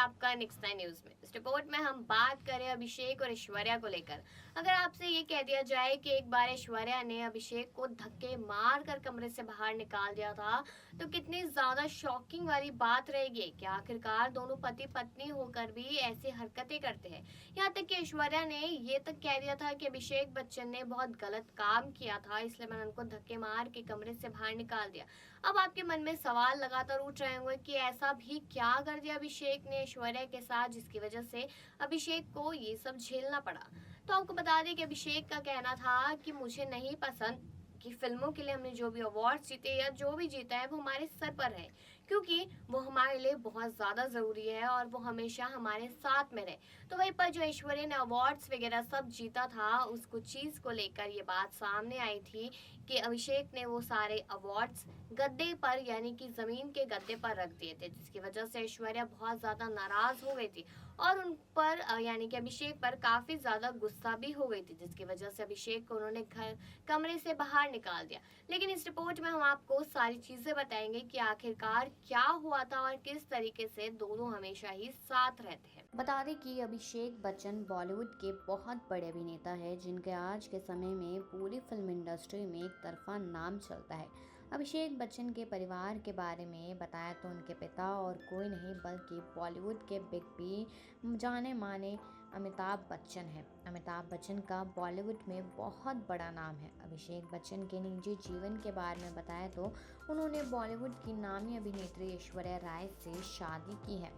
आपका next nine news में। इस रिपोर्ट में हम बात करें अभिषेक और ऐश्वर्या को लेकर। अगर आपसे ये कह दिया जाए कि एक बार ऐश्वर्या ने अभिषेक को धक्के मार कर कमरे से बाहर निकाल दिया था, तो कितनी ज्यादा शॉकिंग वाली बात रहेगी कि आखिरकार दोनों पति पत्नी होकर भी ऐसी हरकतें करते हैं। यहाँ तक कि ऐश्वर्या ने ये तक कह दिया था कि अभिषेक बच्चन ने बहुत गलत काम किया था, इसलिए मैंने उनको धक्के मार के कमरे से बाहर निकाल दिया। अब आपके मन में सवाल लगातार उठ रहे होंगे कि ऐसा भी क्या कर दिया अभिषेक ने ऐश्वर्या के साथ जिसकी वजह से अभिषेक को ये सब झेलना पड़ा। तो आपको बता दें कि अभिषेक का कहना था कि मुझे नहीं पसंद कि फिल्मों के लिए हमने जो भी अवार्ड जीते या जो भी जीता है वो हमारे सर पर है, क्योंकि वो हमारे लिए बहुत ज़्यादा ज़रूरी है और वो हमेशा हमारे साथ में रहे। तो वहीं पर जो ऐश्वर्या ने अवार्ड्स वगैरह सब जीता था, उसको चीज़ को लेकर ये बात सामने आई थी कि अभिषेक ने वो सारे अवार्ड्स गद्दे पर यानी कि ज़मीन के गद्दे पर रख दिए थे, जिसकी वजह से ऐश्वर्या बहुत ज़्यादा नाराज़ हो गई थी और उन पर यानी कि अभिषेक पर काफ़ी ज़्यादा गुस्सा भी हो गई थी, जिसकी वजह से अभिषेक को उन्होंने घर कमरे से बाहर निकाल दिया। लेकिन इस रिपोर्ट में हम आपको सारी चीजें बताएंगे कि आखिरकार क्या हुआ था और किस तरीके से दोनों हमेशा ही साथ रहते हैं। बता दें कि अभिषेक बच्चन बॉलीवुड के बहुत बड़े अभिनेता हैं जिनके आज के समय में पूरी फिल्म इंडस्ट्री में एक तरफा नाम चलता है। अभिषेक बच्चन के परिवार के बारे में बताया तो उनके पिता और कोई नहीं बल्कि बॉलीवुड के बिग बी जाने माने अमिताभ बच्चन है। अमिताभ बच्चन का बॉलीवुड में बहुत बड़ा नाम है। अभिषेक बच्चन के निजी जीवन के बारे में बताया तो उन्होंने बॉलीवुड की नामी अभिनेत्री ऐश्वर्या राय से शादी की है।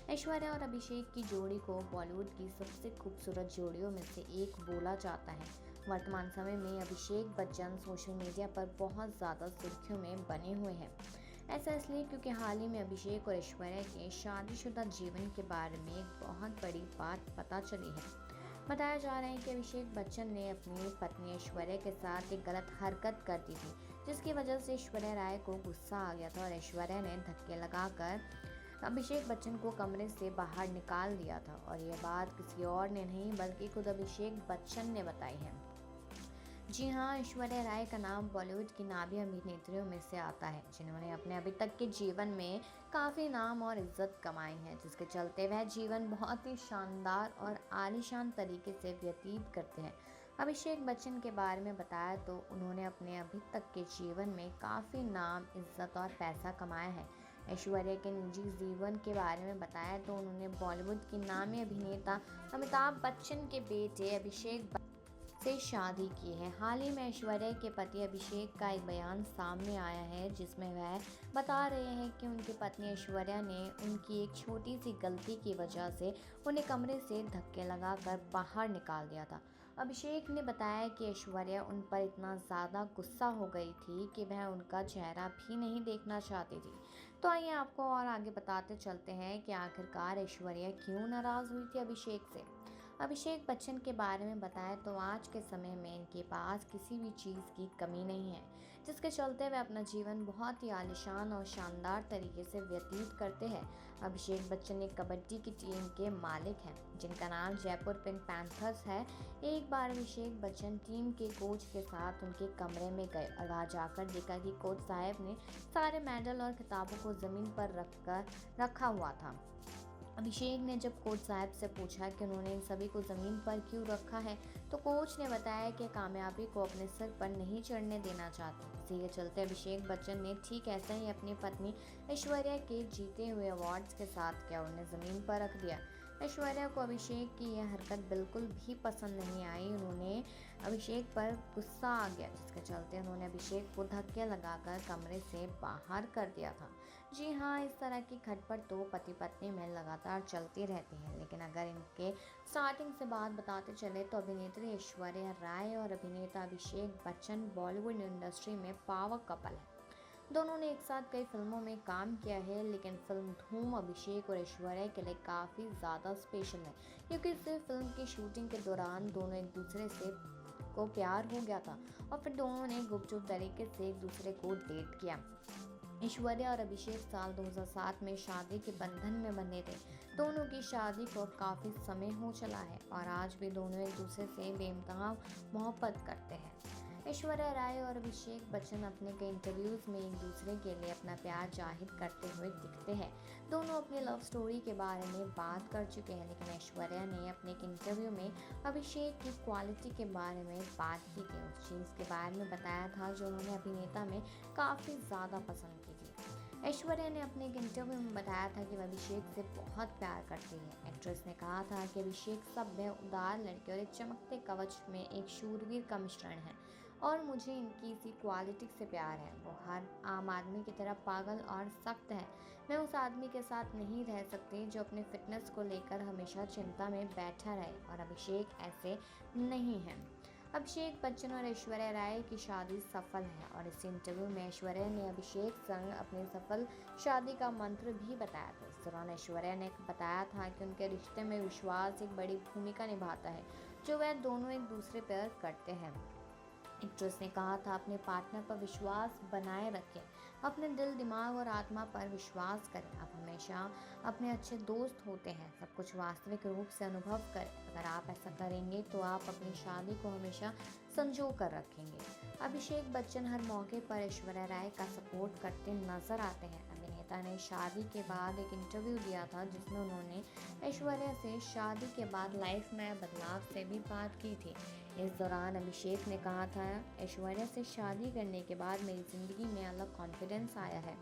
ऐश्वर्या और अभिषेक की जोड़ी को बॉलीवुड की सबसे खूबसूरत जोड़ियों में से एक बोला जाता है। वर्तमान समय में अभिषेक बच्चन सोशल मीडिया पर बहुत ज़्यादा सुर्खियों में बने हुए हैं। ऐसा इसलिए क्योंकि हाल ही में अभिषेक और ऐश्वर्या के शादीशुदा जीवन के बारे में एक बहुत बड़ी बात पता चली है। बताया जा रहा है कि अभिषेक बच्चन ने अपनी पत्नी ऐश्वर्या के साथ एक गलत हरकत कर दी थी, जिसकी वजह से ऐश्वर्या राय को गुस्सा आ गया था और ऐश्वर्या ने धक्के लगाकर अभिषेक बच्चन को कमरे से बाहर निकाल दिया था। और ये बात किसी और ने नहीं बल्कि खुद अभिषेक बच्चन ने बताई है। जी हाँ, ऐश्वर्या राय का नाम बॉलीवुड की नामी अभिनेत्रियों में से आता है जिन्होंने अपने अभी तक के जीवन में काफ़ी नाम और इज्जत कमाई है, जिसके चलते वह जीवन बहुत ही शानदार और आलीशान तरीके से व्यतीत करते हैं। अभिषेक बच्चन के बारे में बताया तो उन्होंने अपने अभी तक के जीवन में काफ़ी नाम, इज्जत और पैसा कमाया है। ऐश्वर्या के निजी जीवन के बारे में बताया तो उन्होंने बॉलीवुड की नामी अभिनेता अमिताभ बच्चन के बेटे अभिषेक से शादी की है। हाल ही में ऐश्वर्या के पति अभिषेक का एक बयान सामने आया है जिसमें वह बता रहे हैं कि उनकी पत्नी ऐश्वर्या ने उनकी एक छोटी सी गलती की वजह से उन्हें कमरे से धक्के लगाकर बाहर निकाल दिया था। अभिषेक ने बताया कि ऐश्वर्या उन पर इतना ज़्यादा गुस्सा हो गई थी कि वह उनका चेहरा भी नहीं देखना चाहती थी। तो आइए आपको और आगे बताते चलते हैं कि आखिरकार ऐश्वर्या क्यों नाराज़ हुई थी अभिषेक से। अभिषेक बच्चन के बारे में बताया तो आज के समय में इनके पास किसी भी चीज़ की कमी नहीं है, जिसके चलते वे अपना जीवन बहुत ही आलीशान और शानदार तरीके से व्यतीत करते हैं। अभिषेक बच्चन एक कबड्डी की टीम के मालिक हैं जिनका नाम जयपुर पिंक पैंथर्स है। एक बार अभिषेक बच्चन टीम के कोच के साथ उनके कमरे में गए और वहाँ जाकर देखा कि कोच साहब ने सारे मेडल और खिताबों को ज़मीन पर रखा हुआ था। अभिषेक ने जब कोच साहब से पूछा कि उन्होंने इन सभी को ज़मीन पर क्यों रखा है, तो कोच ने बताया कि कामयाबी को अपने सिर पर नहीं चढ़ने देना चाहते। इसी के चलते अभिषेक बच्चन ने ठीक ऐसा ही अपनी पत्नी ऐश्वर्या के जीते हुए अवार्ड्स के साथ किया, उन्हें ज़मीन पर रख दिया। ऐश्वर्या को अभिषेक की यह हरकत बिल्कुल भी पसंद नहीं आई। उन्होंने अभिषेक पर गुस्सा आ गया, जिसके चलते उन्होंने अभिषेक को धक्के लगाकर कमरे से बाहर कर दिया था। जी हाँ, इस तरह की खटपट तो पति पत्नी में लगातार चलती रहती है, लेकिन अगर इनके स्टार्टिंग से बात बताते चले तो अभिनेत्री ऐश्वर्या राय और अभिनेता अभिषेक बच्चन बॉलीवुड इंडस्ट्री में पावर कपल है। दोनों ने एक साथ कई फिल्मों में काम किया है, लेकिन फिल्म धूम अभिषेक और ऐश्वर्या के लिए काफ़ी ज़्यादा स्पेशल है, क्योंकि इस फिल्म की शूटिंग के दौरान दोनों एक दूसरे से को प्यार हो गया था और फिर दोनों ने गुपचुप तरीके से एक दूसरे को डेट किया। ऐश्वर्या और अभिषेक साल 2007 में शादी के बंधन में बंधे थे। दोनों की शादी को काफ़ी समय हो चला है और आज भी दोनों एक दूसरे से बेइंतहा मोहब्बत करते हैं। ऐश्वर्या राय और अभिषेक बच्चन अपने कई इंटरव्यूज में एक दूसरे के लिए अपना प्यार जाहिर करते हुए दिखते हैं। दोनों अपनी लव स्टोरी के बारे में बात कर चुके हैं, लेकिन ऐश्वर्या ने अपने एक इंटरव्यू में अभिषेक की क्वालिटी के बारे में बात की थी। उस चीज़ के बारे में बताया था जो उन्होंने अभिनेता में काफ़ी ज़्यादा पसंद की थी। ऐश्वर्या ने अपने एक इंटरव्यू में बताया था कि वह अभिषेक से बहुत प्यार करती है। एक्ट्रेस ने कहा था कि अभिषेक सभ्य, उदार लड़के और एक चमकते कवच में एक शूरवीर का मिश्रण है और मुझे इनकी इसी क्वालिटी से प्यार है। वो हर आम आदमी की तरह पागल और सख्त है। मैं उस आदमी के साथ नहीं रह सकती जो अपने फिटनेस को लेकर हमेशा चिंता में बैठा रहे, और अभिषेक ऐसे नहीं है। अभिषेक बच्चन और ऐश्वर्या राय की शादी सफल है, और इस इंटरव्यू में ऐश्वर्या ने अभिषेक संग अपनी सफल शादी का मंत्र भी बताया था। इस दौरान ऐश्वर्या ने बताया था कि उनके रिश्ते में विश्वास एक बड़ी भूमिका निभाता है, जो वह दोनों एक दूसरे पर करते हैं। एक्ट्रेस ने कहा था, अपने पार्टनर पर विश्वास बनाए रखें, अपने दिल, दिमाग और आत्मा पर विश्वास करें। आप हमेशा अपने अच्छे दोस्त होते हैं, सब कुछ वास्तविक रूप से अनुभव करें। अगर आप ऐसा करेंगे तो आप अपनी शादी को हमेशा संजो कर रखेंगे। अभिषेक बच्चन हर मौके पर ऐश्वर्या राय का सपोर्ट करते नजर आते हैं। अभिनेता ने शादी के बाद एक इंटरव्यू दिया था जिसमें उन्होंने ऐश्वर्या से शादी के बाद लाइफ में बदलाव से भी बात की थी। इस दौरान अभिषेक ने कहा था, ऐश्वर्या से शादी करने के बाद मेरी ज़िंदगी में अलग कॉन्फिडेंस आया है।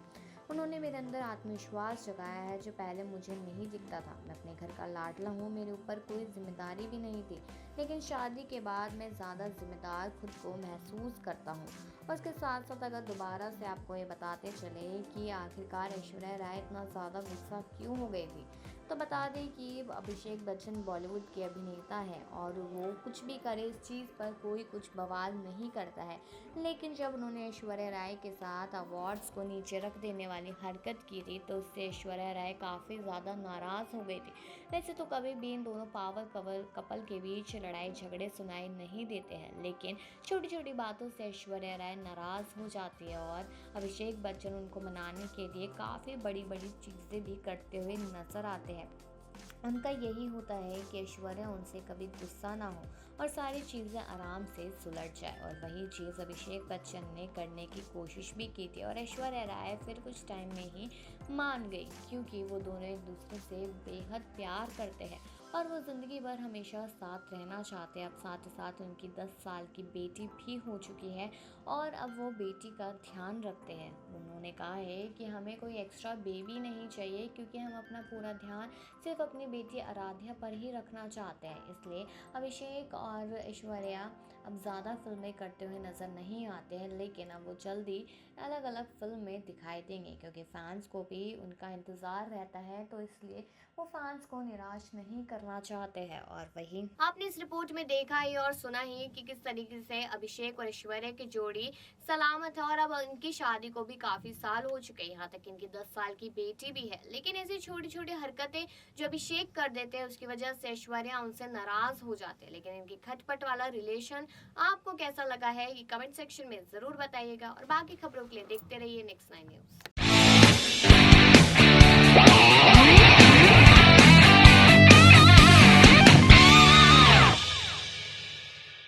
उन्होंने मेरे अंदर आत्मविश्वास जगाया है जो पहले मुझे नहीं दिखता था। मैं अपने घर का लाडला हूँ, मेरे ऊपर कोई जिम्मेदारी भी नहीं थी, लेकिन शादी के बाद मैं ज़्यादा जिम्मेदार खुद को महसूस करता हूँ। और उसके साथ साथ अगर दोबारा से आपको ये बताते चले कि आखिरकार ऐश्वर्या राय इतना ज़्यादा गुस्सा क्यों हो गई थी, तो बता दें कि अभिषेक बच्चन बॉलीवुड के अभिनेता हैं और वो कुछ भी करे इस चीज़ पर कोई कुछ बवाल नहीं करता है। लेकिन जब उन्होंने ऐश्वर्या राय के साथ अवार्ड्स को नीचे रख देने वाली हरकत की थी तो उससे ऐश्वर्या राय काफ़ी ज़्यादा नाराज़ हो गई थी। वैसे तो कभी भी इन दोनों पावर कपल के बीच लड़ाई झगड़े सुनाई नहीं देते हैं, लेकिन छोटी छोटी बातों से ऐश्वर्या राय नाराज़ हो जाती है और अभिषेक बच्चन उनको मनाने के लिए काफ़ी बड़ी बड़ी चीज़ें भी करते हुए नजर आते हैं। उनका यही होता है कि ऐश्वर्या उनसे कभी गुस्सा ना हो और सारी चीज़ें आराम से सुलझ जाए, और वही चीज़ अभिषेक बच्चन ने करने की कोशिश भी की थी और ऐश्वर्या राय फिर कुछ टाइम में ही मान गई, क्योंकि वो दोनों एक दूसरे से बेहद प्यार करते हैं और वो ज़िंदगी भर हमेशा साथ रहना चाहते हैं। अब साथ ही साथ उनकी 10 साल की बेटी भी हो चुकी है और अब वो बेटी का ध्यान रखते हैं। उन्होंने कहा है कि हमें कोई एक्स्ट्रा बेबी नहीं चाहिए, क्योंकि हम अपना पूरा ध्यान सिर्फ अपनी बेटी आराध्या पर ही रखना चाहते हैं। इसलिए अभिषेक और ऐश्वर्या अब ज़्यादा फिल्में करते हुए नज़र नहीं आते हैं, लेकिन अब वो जल्दी अलग अलग फिल्म में दिखाई देंगे, क्योंकि फैंस को भी उनका इंतज़ार रहता है, तो इसलिए वो फैंस को निराश नहीं करना चाहते हैं। और वही आपने इस रिपोर्ट में देखा ही और सुना ही कि किस तरीके से अभिषेक और ऐश्वर्या की जोड़ी सलामत है और अब इनकी शादी को भी काफी साल हो चुके हैं, यहाँ तक इनकी 10 साल की बेटी भी है। लेकिन ऐसी छोटी छोटी हरकतें जो अभिषेक कर देते हैं उसकी वजह से ऐश्वर्या उनसे नाराज हो जाते हैं। लेकिन इनकी खटपट वाला रिलेशन आपको कैसा लगा है ये कमेंट सेक्शन में जरूर बताइएगा, और बाकी खबरों के लिए देखते रहिए नेक्स्ट 9 न्यूज।